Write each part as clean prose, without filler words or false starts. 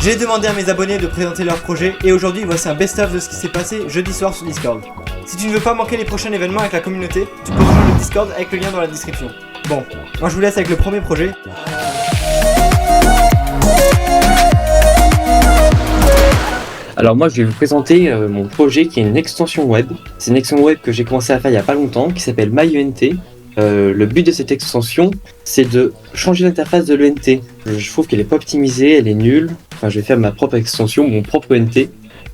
J'ai demandé à mes abonnés de présenter leur projet et aujourd'hui voici un best-of de ce qui s'est passé jeudi soir sur Discord. Si tu ne veux pas manquer les prochains événements avec la communauté, tu peux rejoindre le Discord avec le lien dans la description. Bon, moi je vous laisse avec le premier projet. Alors moi je vais vous présenter mon projet qui est une extension web. C'est une extension web que j'ai commencé à faire il n'y a pas longtemps qui s'appelle MyENT. Le but de cette extension c'est de changer l'interface de l'ENT. Je trouve qu'elle n'est pas optimisée, elle est nulle. Enfin je vais faire ma propre extension, mon propre ENT.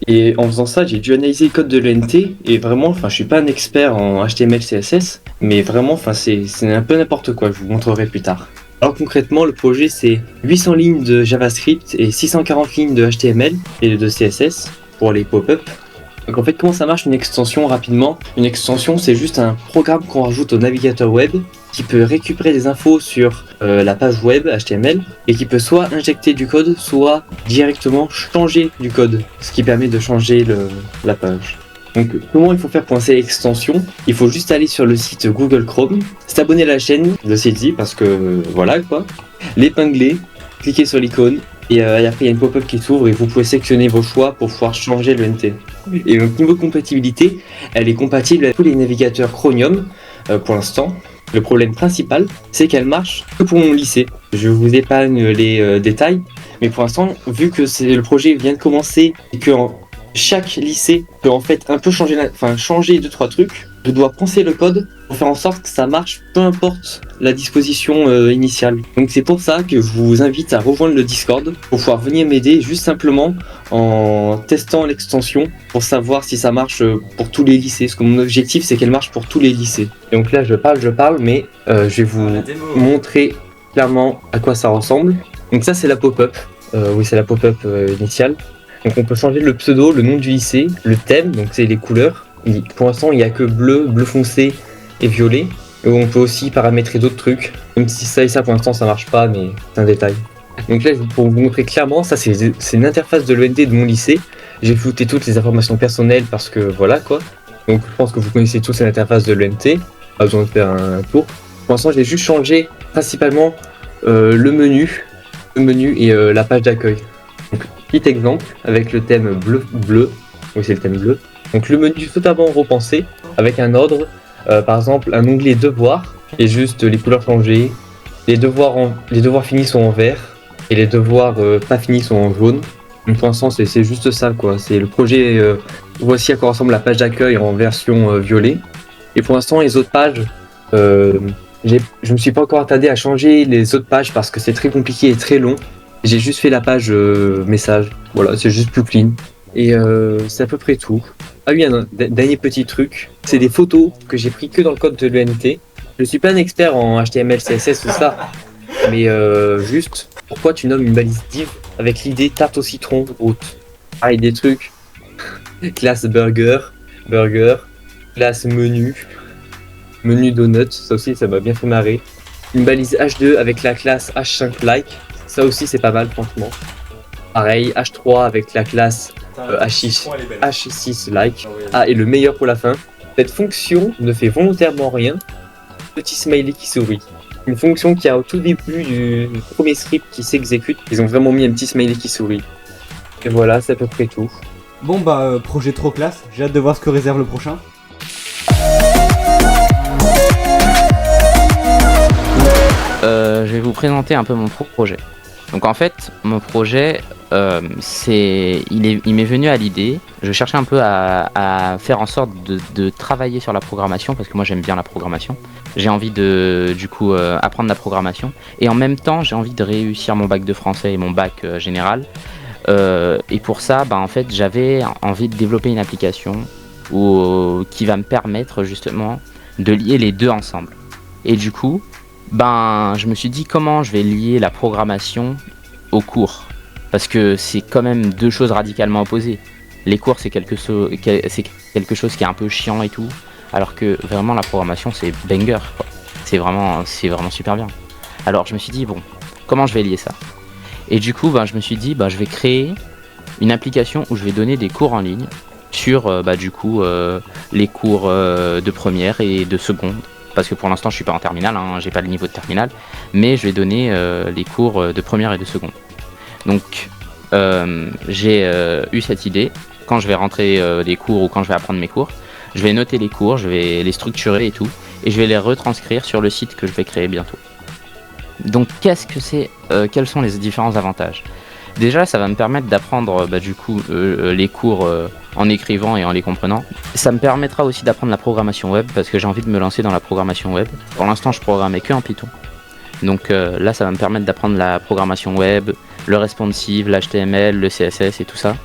Et en faisant ça j'ai dû analyser le code de l'ENT et vraiment, je suis pas un expert en HTML, CSS, mais vraiment c'est un peu n'importe quoi, je vous montrerai plus tard. Alors concrètement, le projet c'est 800 lignes de JavaScript et 640 lignes de HTML et de CSS pour les pop-up. Donc en fait, comment ça marche une extension rapidement? Une extension c'est juste un programme qu'on rajoute au navigateur web qui peut récupérer des infos sur la page web HTML et qui peut soit injecter du code, soit directement changer du code, ce qui permet de changer la page. Donc comment il faut faire pour installer l'extension? Il faut juste aller sur le site Google Chrome, s'abonner à la chaîne de celle-ci parce que voilà quoi, l'épingler, cliquer sur l'icône et après il y a une pop-up qui s'ouvre et vous pouvez sélectionner vos choix pour pouvoir changer le NT. Et donc niveau compatibilité, elle est compatible avec tous les navigateurs Chromium pour l'instant. Le problème principal, c'est qu'elle marche que pour mon lycée. Je vous épargne les détails, mais pour l'instant, vu que le projet vient de commencer et que chaque lycée peut en fait un peu changer 2-3 trucs, je dois penser le code pour faire en sorte que ça marche peu importe la disposition initiale. Donc c'est pour ça que je vous invite à rejoindre le Discord pour pouvoir venir m'aider juste simplement en testant l'extension pour savoir si ça marche pour tous les lycées. Parce que mon objectif c'est qu'elle marche pour tous les lycées. Et donc là je parle mais je vais vous montrer clairement à quoi ça ressemble. Donc ça c'est la pop-up, oui c'est la pop-up initiale. Donc on peut changer le pseudo, le nom du lycée, le thème, donc c'est les couleurs. Pour l'instant il n'y a que bleu, bleu foncé et violet. Et on peut aussi paramétrer d'autres trucs, même si ça et ça pour l'instant ça marche pas, mais c'est un détail. Donc là pour vous montrer clairement, ça c'est une interface de l'ENT de mon lycée. J'ai flouté toutes les informations personnelles parce que voilà quoi. Donc je pense que vous connaissez tous l'interface de l'ENT, pas besoin de faire un tour. Pour l'instant j'ai juste changé principalement le menu et la page d'accueil. Donc petit exemple avec le thème bleu, oui c'est le thème bleu. Donc le menu totalement repensé avec un ordre, par exemple un onglet devoirs et juste les couleurs changées. Les devoirs finis sont en vert et les devoirs pas finis sont en jaune. Donc pour l'instant c'est juste ça quoi. C'est le projet. Voici à quoi ressemble la page d'accueil en version violet. Et pour l'instant les autres pages, je me suis pas encore attardé à changer les autres pages parce que c'est très compliqué et très long. J'ai juste fait la page message. Voilà, c'est juste plus clean. Et c'est à peu près tout. Ah oui, un dernier petit truc, c'est des photos que j'ai pris que dans le code de l'ENT. Je suis pas un expert en HTML, CSS, tout ça, mais juste, pourquoi tu nommes une balise div avec l'idée tarte au citron haute? Ah, et des trucs, classe burger, classe menu donut, ça aussi ça m'a bien fait marrer. Une balise H2 avec la classe H5 like, ça aussi c'est pas mal franchement. Pareil, H3 avec la classe H6 like. Ah, et le meilleur pour la fin, cette fonction ne fait volontairement rien. Petit smiley qui sourit. Une fonction qui a au tout début du premier script qui s'exécute, ils ont vraiment mis un petit smiley qui sourit. Et voilà, c'est à peu près tout. Bon projet trop classe, j'ai hâte de voir ce que réserve le prochain. Je vais vous présenter un peu mon projet. Donc en fait, mon projet, il m'est venu à l'idée. Je cherchais un peu à faire en sorte de travailler sur la programmation parce que moi j'aime bien la programmation. J'ai envie de apprendre la programmation et en même temps j'ai envie de réussir mon bac de français et mon bac général. Et pour ça, en fait, j'avais envie de développer une application qui va me permettre justement de lier les deux ensemble. Et du coup, je me suis dit comment je vais lier la programmation aux cours. Parce que c'est quand même deux choses radicalement opposées. Les cours, c'est quelque chose qui est un peu chiant et tout. Alors que vraiment, la programmation, c'est banger, quoi. C'est vraiment super bien. Alors, je me suis dit, bon, comment je vais lier ça? Et du coup, je me suis dit, je vais créer une application où je vais donner des cours en ligne sur du coup les cours de première et de seconde. Parce que pour l'instant je suis pas en terminale, hein, j'ai pas le niveau de terminale, mais je vais donner les cours de première et de seconde. Donc j'ai eu cette idée, quand je vais rentrer des cours ou quand je vais apprendre mes cours, je vais noter les cours, je vais les structurer et tout, et je vais les retranscrire sur le site que je vais créer bientôt. Donc qu'est-ce que c'est, quels sont les différents avantages ? Déjà, ça va me permettre d'apprendre les cours en écrivant et en les comprenant. Ça me permettra aussi d'apprendre la programmation web parce que j'ai envie de me lancer dans la programmation web. Pour l'instant, je programmais que en Python. Donc là, ça va me permettre d'apprendre la programmation web, le responsive, l'HTML, le CSS et tout ça.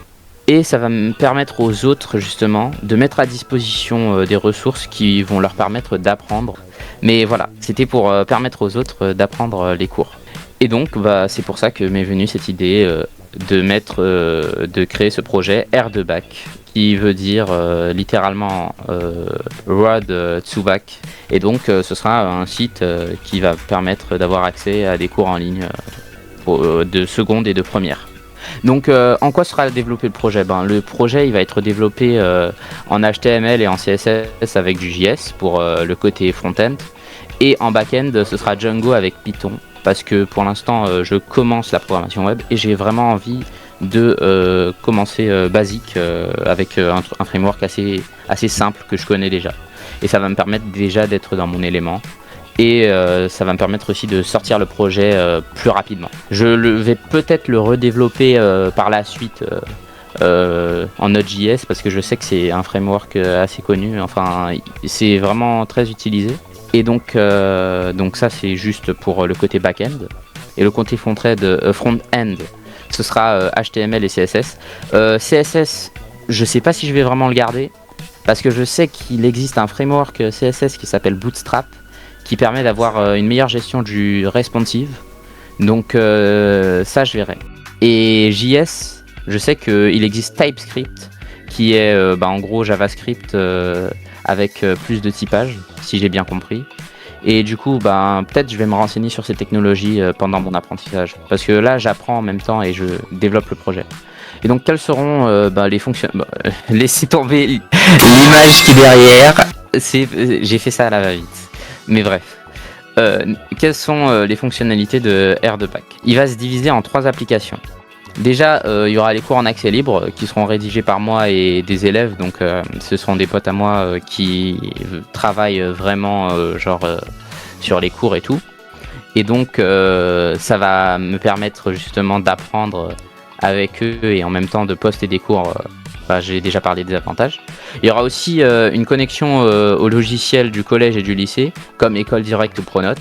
Et ça va me permettre aux autres, justement, de mettre à disposition des ressources qui vont leur permettre d'apprendre. Mais voilà, c'était pour permettre aux autres d'apprendre les cours. Et donc, c'est pour ça que m'est venue cette idée de créer ce projet R2Back, qui veut dire littéralement Road to Back. Et donc, ce sera un site qui va permettre d'avoir accès à des cours en ligne de seconde et de première. Donc, en quoi sera développé le projet ? Le projet il va être développé en HTML et en CSS avec du JS pour le côté front-end. Et en back-end, ce sera Django avec Python. Parce que pour l'instant, je commence la programmation web et j'ai vraiment envie de commencer basique avec un framework assez simple que je connais déjà. Et ça va me permettre déjà d'être dans mon élément. Et ça va me permettre aussi de sortir le projet plus rapidement. Je vais peut-être le redévelopper par la suite en Node.js parce que je sais que c'est un framework assez connu. Enfin, c'est vraiment très utilisé. Et donc ça c'est juste pour le côté back-end. Et le côté front-end, ce sera HTML et CSS. CSS, je sais pas si je vais vraiment le garder parce que je sais qu'il existe un framework CSS qui s'appelle Bootstrap qui permet d'avoir une meilleure gestion du responsive. Donc ça je verrai. Et JS, je sais qu'il existe TypeScript qui est en gros JavaScript avec plus de typage, si j'ai bien compris. Et du coup, peut-être je vais me renseigner sur ces technologies pendant mon apprentissage. Parce que là, j'apprends en même temps et je développe le projet. Et donc, quelles seront les fonctions... laissez tomber l'image qui est derrière. J'ai fait ça à la va-vite. Mais bref. Quelles sont les fonctionnalités de R2Back ? Il va se diviser en 3 applications. Déjà, il y aura les cours en accès libre qui seront rédigés par moi et des élèves. Donc, ce sont des potes à moi qui travaillent vraiment sur les cours et tout. Et donc, ça va me permettre justement d'apprendre avec eux et en même temps de poster des cours. J'ai déjà parlé des avantages. Il y aura aussi une connexion au logiciel du collège et du lycée, comme École Directe ou Pronote.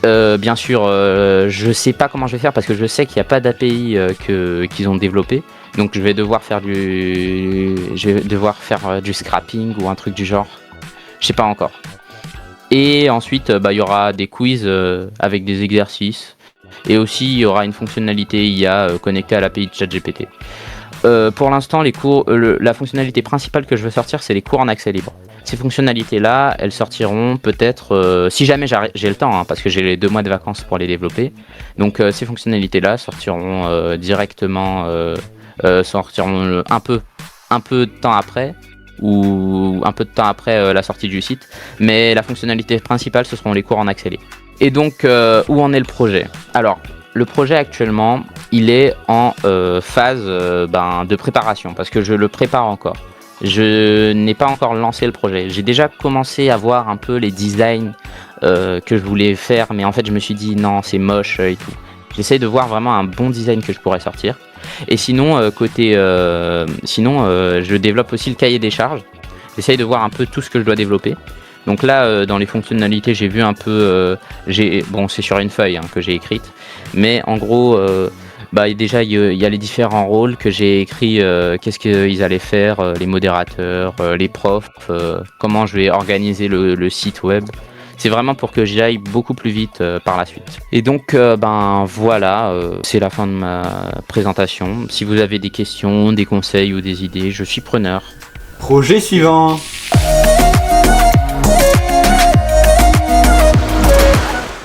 Bien sûr, je sais pas comment je vais faire parce que je sais qu'il n'y a pas d'API qu'ils ont développé. Donc je vais devoir faire du scrapping ou un truc du genre. Je sais pas encore. Et ensuite, il y aura des quiz avec des exercices. Et aussi, il y aura une fonctionnalité IA connectée à l'API de ChatGPT. Pour l'instant, la fonctionnalité principale que je veux sortir, c'est les cours en accès libre. Ces fonctionnalités-là, elles sortiront peut-être, si jamais j'ai le temps, parce que j'ai les 2 mois de vacances pour les développer. Donc ces fonctionnalités-là sortiront directement, sortiront un peu de temps après, ou un peu de temps après la sortie du site. Mais la fonctionnalité principale, ce seront les cours en accès libre. Et donc, où en est le projet ? Alors, le projet actuellement, il est en phase de préparation, parce que je le prépare encore. Je n'ai pas encore lancé le projet. J'ai déjà commencé à voir un peu les designs que je voulais faire, mais en fait je me suis dit non, c'est moche et tout. J'essaye de voir vraiment un bon design que je pourrais sortir. Et sinon, je développe aussi le cahier des charges. J'essaye de voir un peu tout ce que je dois développer. Donc là, dans les fonctionnalités, j'ai vu un peu... c'est sur une feuille que j'ai écrite. Mais en gros... déjà il y a les différents rôles que j'ai écrits, qu'est-ce qu'ils allaient faire, les modérateurs, les profs, comment je vais organiser le site web. C'est vraiment pour que j'y aille beaucoup plus vite par la suite. Et donc voilà, c'est la fin de ma présentation. Si vous avez des questions, des conseils ou des idées, je suis preneur. Projet suivant.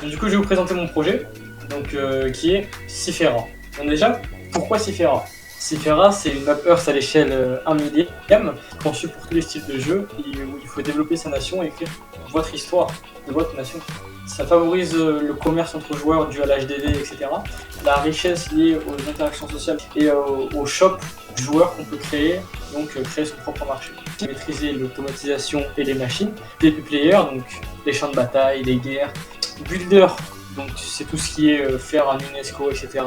Du coup, je vais vous présenter mon projet, donc qui est Cyfera. Donc déjà, pourquoi Cyfera ? Cyfera, c'est une map Earth à l'échelle 1 millième, conçue pour tous les styles de jeu, et où il faut développer sa nation et écrire votre histoire de votre nation. Ça favorise le commerce entre joueurs dû à l'HDD, etc. La richesse liée aux interactions sociales et au shop du joueur qu'on peut créer, donc créer son propre marché. Maîtriser l'automatisation et les machines. DP player, donc les champs de bataille, les guerres. Builder, donc c'est tout ce qui est faire un UNESCO, etc.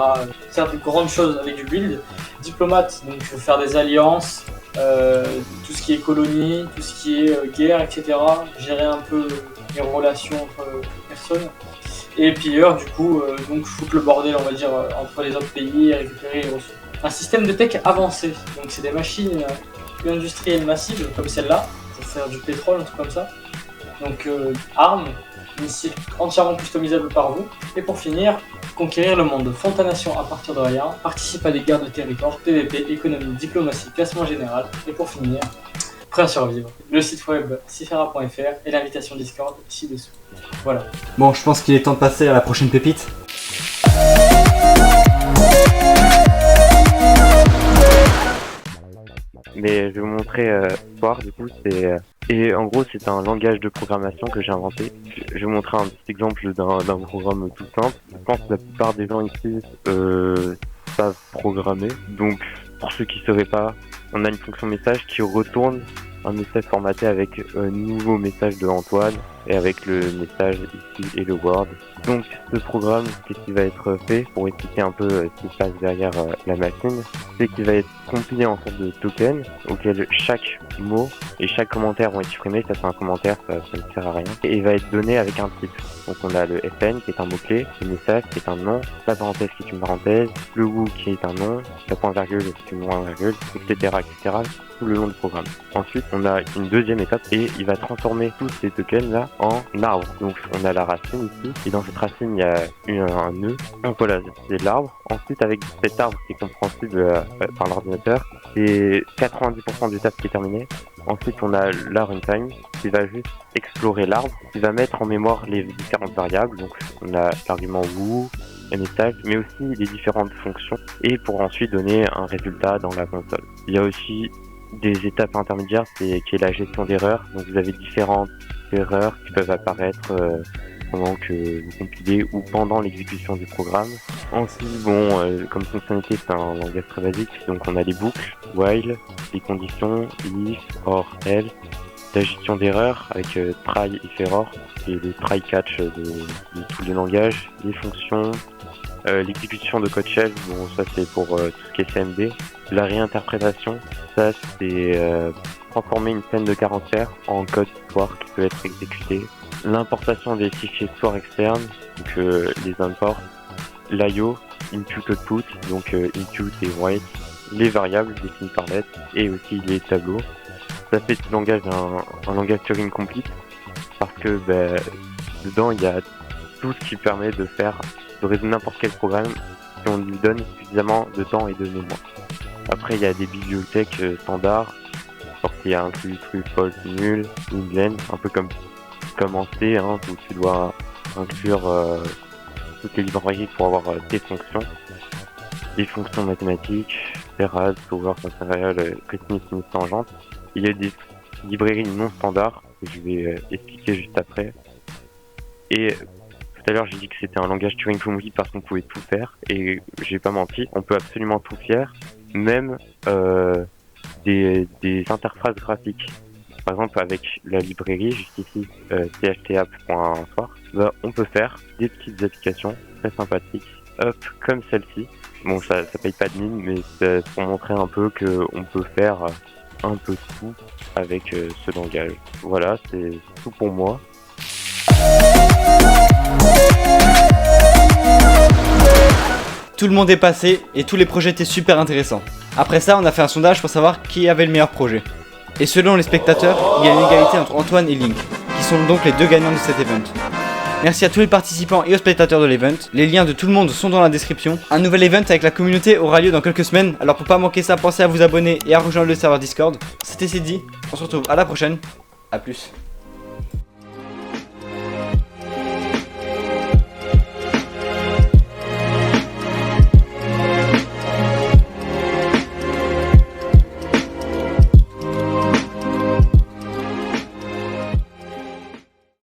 Faire de grandes choses avec du build. Diplomate, donc faire des alliances, tout ce qui est colonie, tout ce qui est guerre, etc. Gérer un peu les relations entre personnes. Et pilleur, du coup, donc foutre le bordel, on va dire, entre les autres pays et récupérer les ressources. Un système de tech avancé, donc c'est des machines industrielles massives comme celle-là, pour faire du pétrole, un truc comme ça. Donc armes, missiles entièrement customisables par vous. Et pour finir, conquérir le monde, fonde ta nation à partir de rien, participe à des guerres de territoire, PVP, économie, diplomatie, classement général. Et pour finir, prêt à survivre. Le site web cyfera.fr et l'invitation Discord ci-dessous. Voilà. Bon, je pense qu'il est temps de passer à la prochaine pépite. Mais je vais vous montrer Soir, du coup, et en gros c'est un langage de programmation que j'ai inventé. Je vais vous montrer un petit exemple d'un programme tout simple. Je pense que la plupart des gens ici savent programmer. Donc pour ceux qui ne sauraient pas, on a une fonction message qui retourne un message formaté avec un nouveau message de Antoine et avec le message ici et le Word. Donc ce programme, qu'est-ce qui va être fait pour expliquer un peu ce qui se passe derrière la machine, c'est qu'il va être compilé en sorte de token auquel chaque mot et chaque commentaire vont être supprimés. Ça c'est un commentaire, ça ne sert à rien. Et il va être donné avec un type. Donc on a le FN qui est un mot-clé, le message qui est un nom, la parenthèse qui est une parenthèse, le who qui est un nom, la point-virgule qui est une point-virgule, etc. tout le long du programme. Ensuite, on a une deuxième étape et il va transformer tous ces tokens là en arbre. Donc on a la racine ici et dans cette racine il y a un nœud. Donc voilà, c'est l'arbre. Ensuite avec cet arbre qui est compréhensible par l'ordinateur, c'est 90% du taf qui est terminé. Ensuite on a la runtime qui va juste explorer l'arbre, qui va mettre en mémoire les différentes variables. Donc on a l'argument who, un message, mais aussi les différentes fonctions et pour ensuite donner un résultat dans la console. Il y a aussi des étapes intermédiaires, qui est la gestion d'erreurs. Donc vous avez différentes erreurs qui peuvent apparaître pendant que vous compilez ou pendant l'exécution du programme. Ensuite, comme fonctionnalité, c'est un langage très basique. Donc on a les boucles, while, les conditions, if, or, else, la gestion d'erreurs avec try, if, error, et le try catch de tous les langages, les fonctions, l'exécution de code shell, ça c'est pour tout ce qui est CMD. La réinterprétation, ça c'est transformer une scène de caractères en code soir qui peut être exécuté. L'importation des fichiers soir externes, donc les imports. L'IO, input output, donc input et write. Les variables définies par lettre et aussi les tableaux. Ça fait du langage un langage Turing complete parce que dedans il y a tout ce qui permet de résoudre n'importe quel programme si on lui donne suffisamment de temps et de mémoire. Après, il y a des bibliothèques standards, qui incluent true, false, nul, len, un peu comme en C, où tu dois inclure toutes les librairies pour avoir tes fonctions. Des fonctions mathématiques, Serraz, Solver, Factorial, Cosinus, Sinus, Tangente. Il y a des librairies non standards que je vais expliquer juste après. Et tout à l'heure, j'ai dit que c'était un langage Turing complete parce qu'on pouvait tout faire, et j'ai pas menti, on peut absolument tout faire, même des interfaces graphiques. Par exemple, avec la librairie, juste ici, chtapp.soir, on peut faire des petites applications très sympathiques, comme celle-ci. Bon, ça paye pas de mine, mais c'est pour montrer un peu qu'on peut faire un peu tout avec ce langage. Voilà, c'est tout pour moi. Tout le monde est passé et tous les projets étaient super intéressants. Après ça, on a fait un sondage pour savoir qui avait le meilleur projet. Et selon les spectateurs, il y a une égalité entre Antoine et Link, qui sont donc les deux gagnants de cet event. Merci à tous les participants et aux spectateurs de l'event. Les liens de tout le monde sont dans la description. Un nouvel event avec la communauté aura lieu dans quelques semaines, alors pour pas manquer ça, pensez à vous abonner et à rejoindre le serveur Discord. C'était Céddy, on se retrouve à la prochaine, à plus.